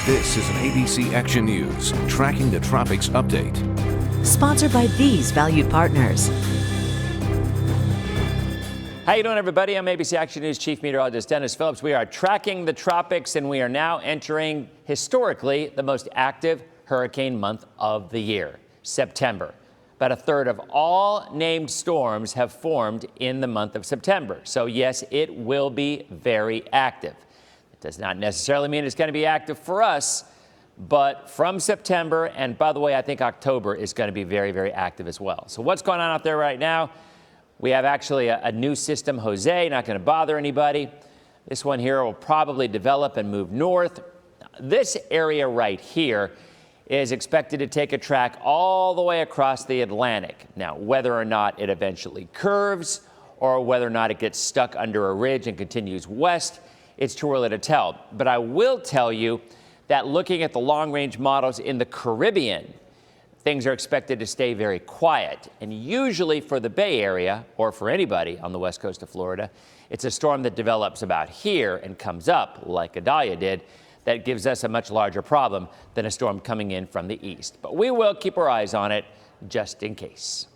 This is an ABC Action News, tracking the tropics update. Sponsored by these valued partners. How you doing, everybody? I'm ABC Action News Chief Meteorologist Dennis Phillips. We are tracking the tropics, and we are now entering, historically, the most active hurricane month of the year, September. About a third of all named storms have formed in the month of September. So yes, it will be very active. It does not necessarily mean it's going to be active for us, but from September, and by the way, I think October is going to be very, very active as well. So what's going on out there right now? We have actually a new system, Jose, not going to bother anybody. This one here will probably develop and move north. This area right here is expected to take a track all the way across the Atlantic. Now, whether or not it eventually curves or whether or not it gets stuck under a ridge and continues west, it's too early to tell. But I will tell you that looking at the long-range models in the Caribbean, things are expected to stay very quiet. And usually for the Bay Area, or for anybody on the west coast of Florida, it's a storm that develops about here and comes up, like Idalia did, that gives us a much larger problem than a storm coming in from the east. But we will keep our eyes on it just in case.